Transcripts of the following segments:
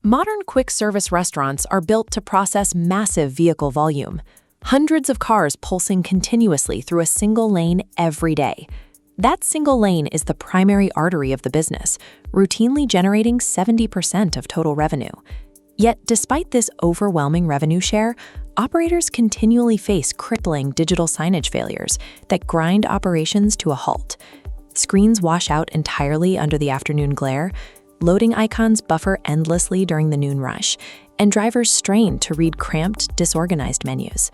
Modern quick-service restaurants are built to process massive vehicle volume, hundreds of cars pulsing continuously through a single lane every day. That single lane is the primary artery of the business, routinely generating 70% of total revenue. Yet, despite this overwhelming revenue share, operators continually face crippling digital signage failures that grind operations to a halt. Screens wash out entirely under the afternoon glare, loading icons buffer endlessly during the noon rush, and drivers strain to read cramped, disorganized menus.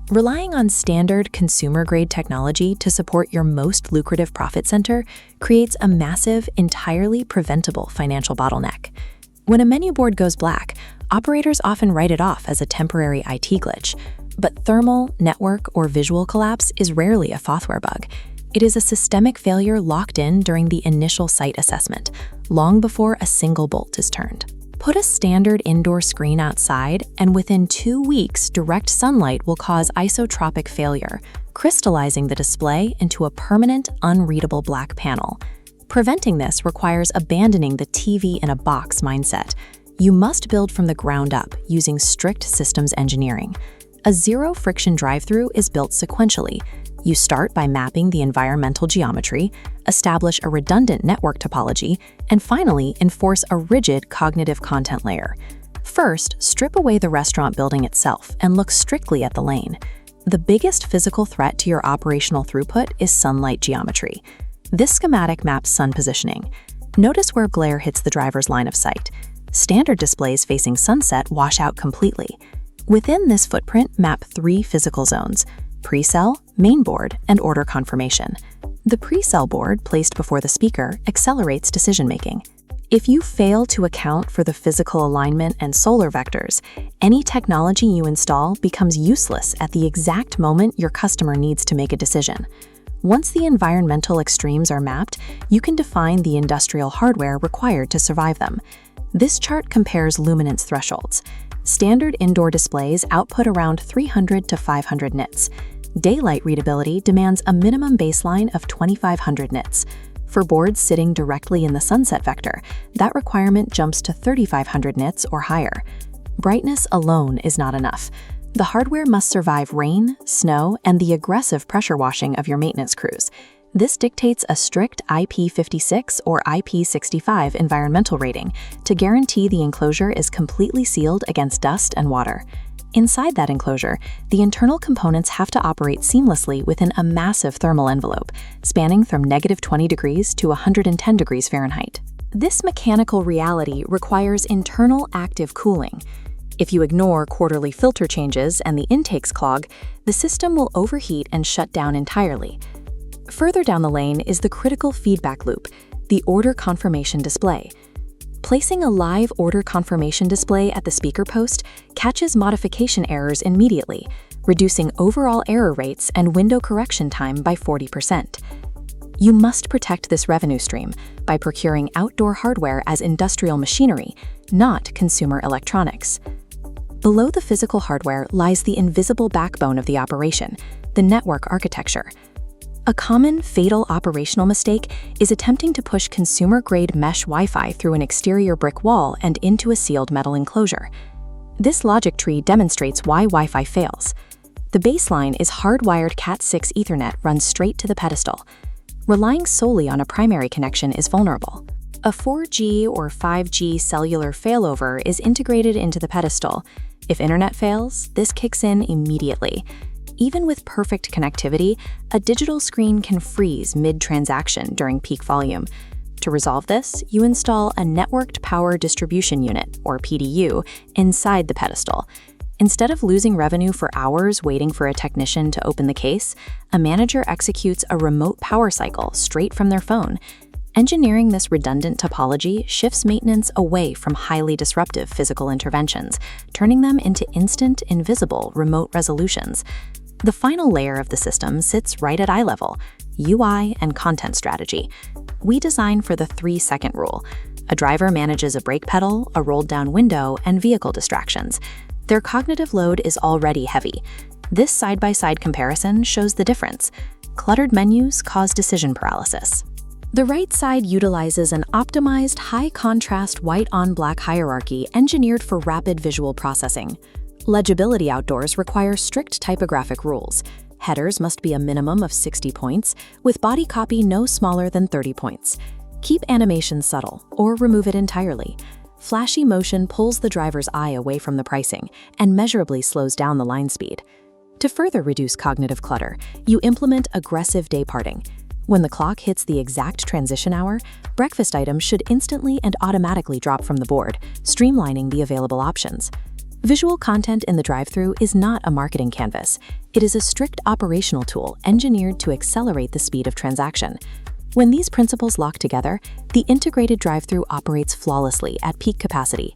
Relying on standard consumer-grade technology to support your most lucrative profit center creates a massive, entirely preventable financial bottleneck. When a menu board goes black, operators often write it off as a temporary IT glitch, but thermal, network, or visual collapse is rarely a software bug. It is a systemic failure locked in during the initial site assessment, long before a single bolt is turned. Put a standard indoor screen outside, and within 2 weeks, direct sunlight will cause isotropic failure, crystallizing the display into a permanent, unreadable black panel. Preventing this requires abandoning the TV in a box mindset. You must build from the ground up using strict systems engineering. A zero-friction drive-thru is built sequentially. You start by mapping the environmental geometry, establish a redundant network topology, and finally enforce a rigid cognitive content layer. First, strip away the restaurant building itself and look strictly at the lane. The biggest physical threat to your operational throughput is sunlight geometry. This schematic maps sun positioning. Notice where glare hits the driver's line of sight. Standard displays facing sunset wash out completely. Within this footprint, map 3 physical zones: pre-cell, main board, and order confirmation. The pre-cell board, placed before the speaker, accelerates decision-making. If you fail to account for the physical alignment and solar vectors, any technology you install becomes useless at the exact moment your customer needs to make a decision. Once the environmental extremes are mapped, you can define the industrial hardware required to survive them. This chart compares luminance thresholds. Standard indoor displays output around 300 to 500 nits. Daylight readability demands a minimum baseline of 2,500 nits. For boards sitting directly in the sunset vector, that requirement jumps to 3,500 nits or higher. Brightness alone is not enough. The hardware must survive rain, snow, and the aggressive pressure washing of your maintenance crews. This dictates a strict IP56 or IP65 environmental rating to guarantee the enclosure is completely sealed against dust and water. Inside that enclosure, the internal components have to operate seamlessly within a massive thermal envelope, spanning from -20 degrees to 110 degrees Fahrenheit. This mechanical reality requires internal active cooling. If you ignore quarterly filter changes and the intakes clog, the system will overheat and shut down entirely. Further down the lane is the critical feedback loop, the order confirmation display. Placing a live order confirmation display at the speaker post catches modification errors immediately, reducing overall error rates and window correction time by 40%. You must protect this revenue stream by procuring outdoor hardware as industrial machinery, not consumer electronics. Below the physical hardware lies the invisible backbone of the operation, the network architecture. A common, fatal operational mistake is attempting to push consumer-grade mesh Wi-Fi through an exterior brick wall and into a sealed metal enclosure. This logic tree demonstrates why Wi-Fi fails. The baseline is hardwired Cat6 Ethernet runs straight to the pedestal. Relying solely on a primary connection is vulnerable. A 4G or 5G cellular failover is integrated into the pedestal. If internet fails, this kicks in immediately. Even with perfect connectivity, a digital screen can freeze mid-transaction during peak volume. To resolve this, you install a networked power distribution unit, or PDU, inside the pedestal. Instead of losing revenue for hours waiting for a technician to open the case, a manager executes a remote power cycle straight from their phone. Engineering this redundant topology shifts maintenance away from highly disruptive physical interventions, turning them into instant, invisible, remote resolutions. The final layer of the system sits right at eye level: UI and content strategy. We design for the 3-second rule. A driver manages a brake pedal, a rolled-down window, and vehicle distractions. Their cognitive load is already heavy. This side-by-side comparison shows the difference. Cluttered menus cause decision paralysis. The right side utilizes an optimized high-contrast white-on-black hierarchy engineered for rapid visual processing. Legibility outdoors requires strict typographic rules. Headers must be a minimum of 60 points, with body copy no smaller than 30 points. Keep animation subtle, or remove it entirely. Flashy motion pulls the driver's eye away from the pricing and measurably slows down the line speed. To further reduce cognitive clutter, you implement aggressive day parting. When the clock hits the exact transition hour, breakfast items should instantly and automatically drop from the board, streamlining the available options. Visual content in the drive-thru is not a marketing canvas. It is a strict operational tool engineered to accelerate the speed of transaction. When these principles lock together, the integrated drive-thru operates flawlessly at peak capacity.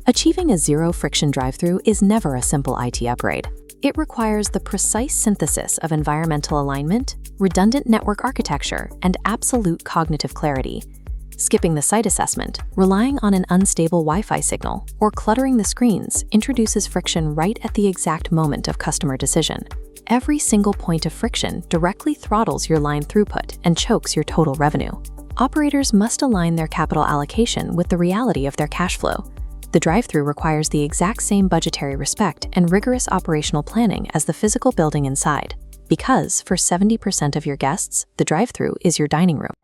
Achieving a zero-friction drive-thru is never a simple IT upgrade. It requires the precise synthesis of environmental alignment, redundant network architecture, and absolute cognitive clarity. Skipping the site assessment, relying on an unstable Wi-Fi signal, or cluttering the screens introduces friction right at the exact moment of customer decision. Every single point of friction directly throttles your line throughput and chokes your total revenue. Operators must align their capital allocation with the reality of their cash flow. The drive-thru requires the exact same budgetary respect and rigorous operational planning as the physical building inside, because for 70% of your guests, the drive-thru is your dining room.